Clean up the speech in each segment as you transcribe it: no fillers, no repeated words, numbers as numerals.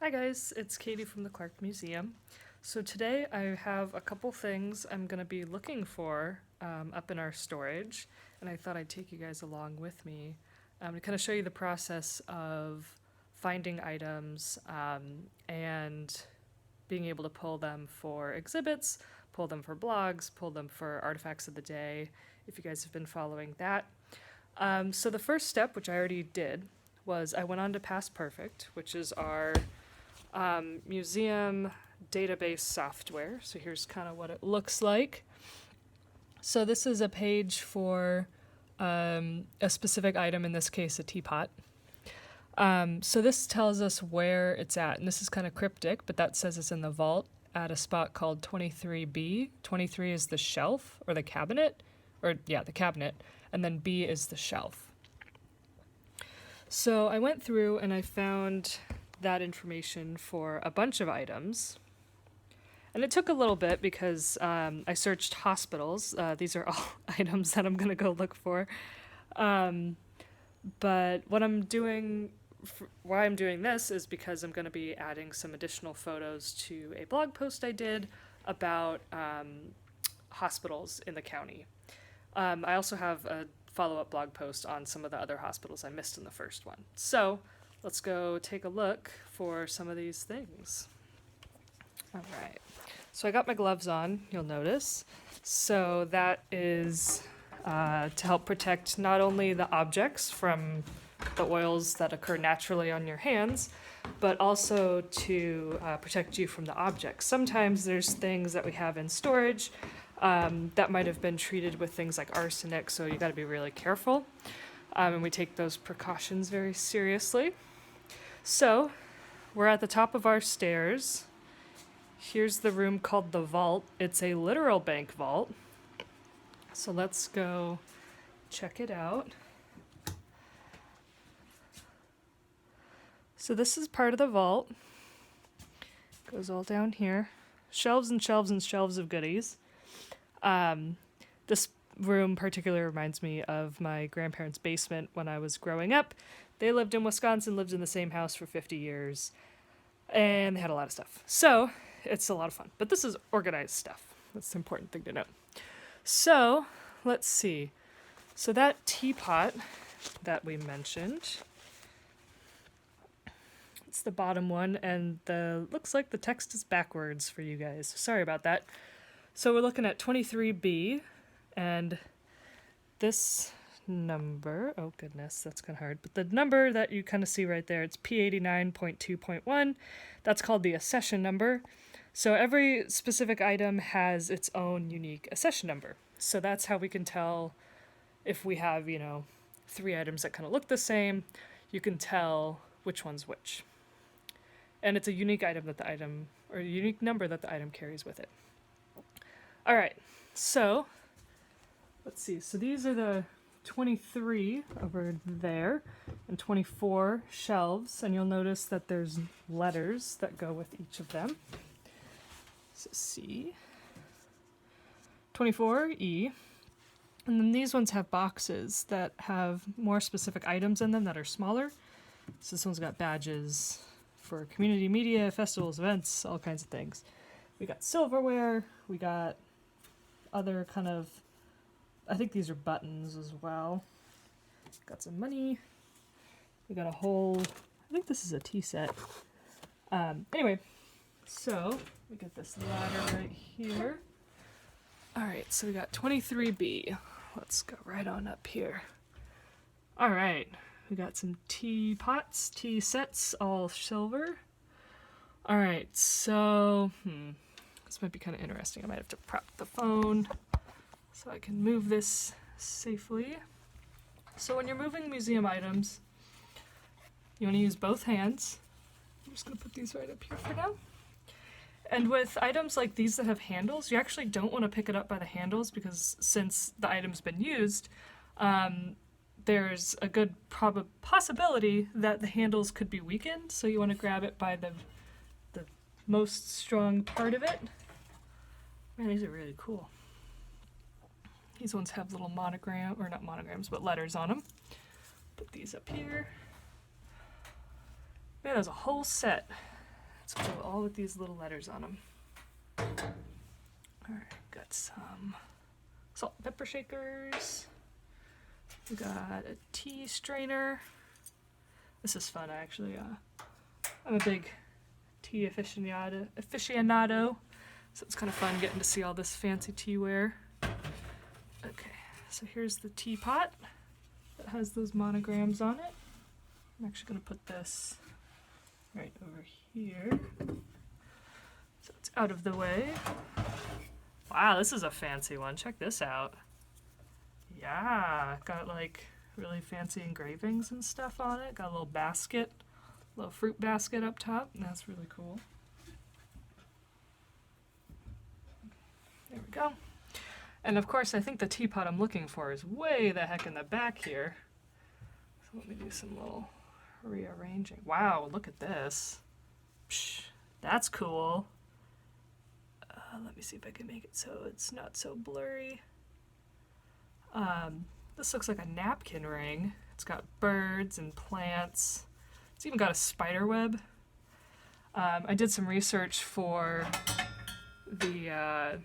Hi guys, it's Katie from the Clark Museum. So today I have a couple things I'm going to be looking for up in our storage, and I thought I'd take you guys along with me to kind of show you the process of finding items and being able to pull them for exhibits, pull them for blogs, pull them for artifacts of the day, if you guys have been following that. So the first step, which I already did, was I went on to Past Perfect, which is our museum database software. So here's kind of what it looks like. So this is a page for a specific item, in this case, a teapot. So this tells us where it's at, and this is kind of cryptic, but that says it's in the vault at a spot called 23B. 23 is the shelf or the cabinet, the cabinet, and then B is the shelf. So I went through and I found that information for a bunch of items. And it took a little bit because I searched hospitals. These are all items that I'm going to go look for. But what I'm doing, why I'm doing this is because I'm going to be adding some additional photos to a blog post I did about hospitals in the county. I also have a follow-up blog post on some of the other hospitals I missed in the first one. So let's go take a look for some of these things. All right. So I got my gloves on, you'll notice. So that is to help protect not only the objects from the oils that occur naturally on your hands, but also to protect you from the objects. Sometimes there's things that we have in storage that might have been treated with things like arsenic, so you got to be really careful. And we take those precautions very seriously. So we're at the top of our stairs. Here's the room called the vault. It's a literal bank vault. So let's go check it out. So this is part of the vault. Goes all down here. Shelves and shelves and shelves of goodies. This room particularly reminds me of my grandparents' basement when I was growing up. They lived in Wisconsin, lived in the same house for 50 years, and they had a lot of stuff. So it's a lot of fun. But this is organized stuff. That's the important thing to note. So let's see. So that teapot that we mentioned, it's the bottom one, and looks like the text is backwards for you guys. Sorry about that. So we're looking at 23B, and this number, oh goodness, that's kind of hard, but the number that you kind of see right there, it's P89.2.1. That's called the accession number. So every specific item has its own unique accession number. So that's how we can tell if we have, 3 items that kind of look the same, you can tell which one's which. And it's a unique item that the item, or a unique number that the item carries with it. All right, so let's see. So these are the 23 over there and 24 shelves, and you'll notice that there's letters that go with each of them. So C, 24E, and then these ones have boxes that have more specific items in them that are smaller. So this one's got badges for community media, festivals, events, all kinds of things. We got silverware, we got other kind of, I think these are buttons as well. Got some money. We got a whole, I think this is a tea set. Anyway, so we got this ladder right here. All right, so we got 23B. Let's go right on up here. All right, we got some teapots, tea sets, all silver. All right, so, this might be kind of interesting. I might have to prop the phone so I can move this safely. So when you're moving museum items, you want to use both hands. I'm just going to put these right up here for now. And with items like these that have handles, you actually don't want to pick it up by the handles because since the item's been used, there's a good possibility that the handles could be weakened. So you want to grab it by the most strong part of it. Man, these are really cool. These ones have little or not monograms, but letters on them. Put these up here. Man, there's a whole set Let's go all with these little letters on them. Alright, got some salt and pepper shakers. We got a tea strainer. This is fun, actually. I'm a big tea aficionado, so it's kind of fun getting to see all this fancy teaware. Okay, so here's the teapot that has those monograms on it. I'm actually going to put this right over here, so it's out of the way. Wow, this is a fancy one. Check this out. Yeah, got like really fancy engravings and stuff on it. Got a little basket, little fruit basket up top. That's really cool. There we go. And of course, I think the teapot I'm looking for is way the heck in the back here. So let me do some little rearranging. Wow, look at this. Psh, that's cool. Let me see if I can make it so it's not so blurry. This looks like a napkin ring. It's got birds and plants. It's even got a spider web. I did some research for the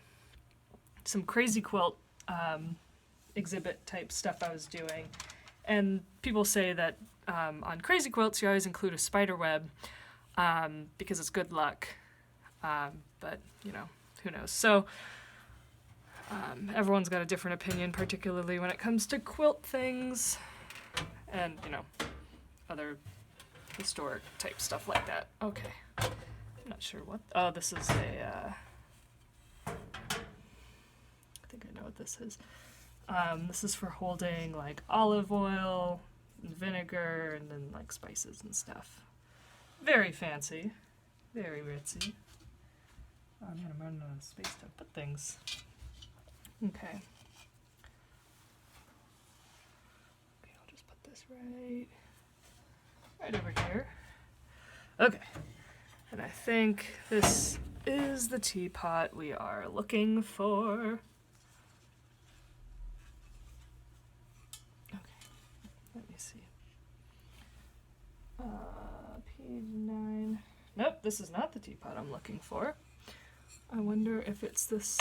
some crazy quilt exhibit type stuff I was doing, and people say that on crazy quilts you always include a spider web because it's good luck, but you know, who knows. So everyone's got a different opinion, particularly when it comes to quilt things and, you know, other historic type stuff like that. Okay, I'm not sure what, oh, this is a I think I know what this is. This is for holding like olive oil and vinegar and then like spices and stuff. Very fancy, very ritzy. Oh man, I'm running out of space to put things. Okay. Okay, I'll just put this right over here. Okay. And I think this is the teapot we are looking for. Okay, let me see. Page 9. Nope, this is not the teapot I'm looking for. I wonder if it's this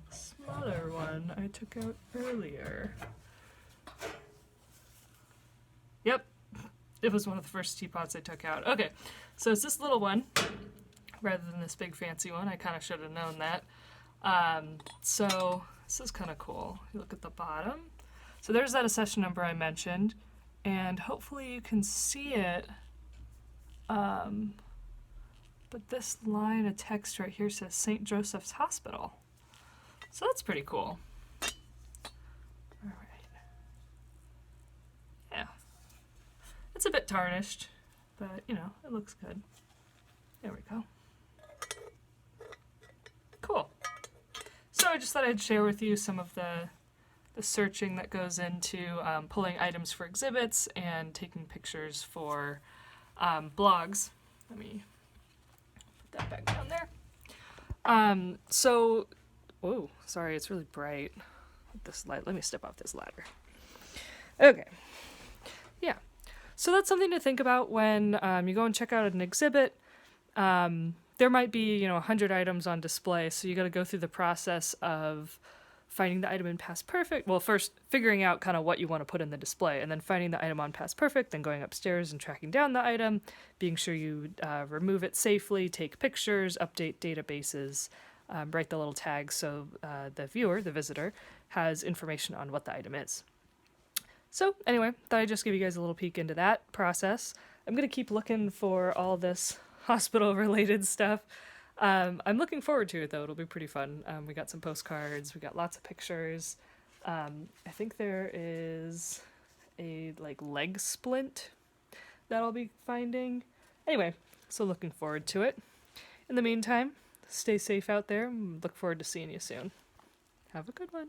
smaller one I took out earlier. Yep, it was one of the first teapots I took out. Okay, so it's this little one rather than this big fancy one. I kind of should have known that. So this is kind of cool. You look at the bottom. So there's that accession number I mentioned, and hopefully you can see it. But this line of text right here says St. Joseph's Hospital. So that's pretty cool. All right. Yeah. It's a bit tarnished, but you know, it looks good. There we go. Cool. So I just thought I'd share with you some of the searching that goes into pulling items for exhibits and taking pictures for blogs. Let me put that back down there. So, whoa, sorry, it's really bright. This light. Let me step off this ladder. Okay. Yeah. So that's something to think about when you go and check out an exhibit. There might be, 100 items on display, so you got to go through the process of finding the item in Past Perfect. Well, first figuring out kind of what you want to put in the display, and then finding the item on Past Perfect, then going upstairs and tracking down the item, being sure you remove it safely, take pictures, update databases, write the little tags so the viewer, the visitor, has information on what the item is. So anyway, thought I'd just give you guys a little peek into that process. I'm going to keep looking for all this hospital-related stuff. I'm looking forward to it, though. It'll be pretty fun. We got some postcards. We got lots of pictures. I think there is a, leg splint that I'll be finding. Anyway, so looking forward to it. In the meantime, stay safe out there. Look forward to seeing you soon. Have a good one.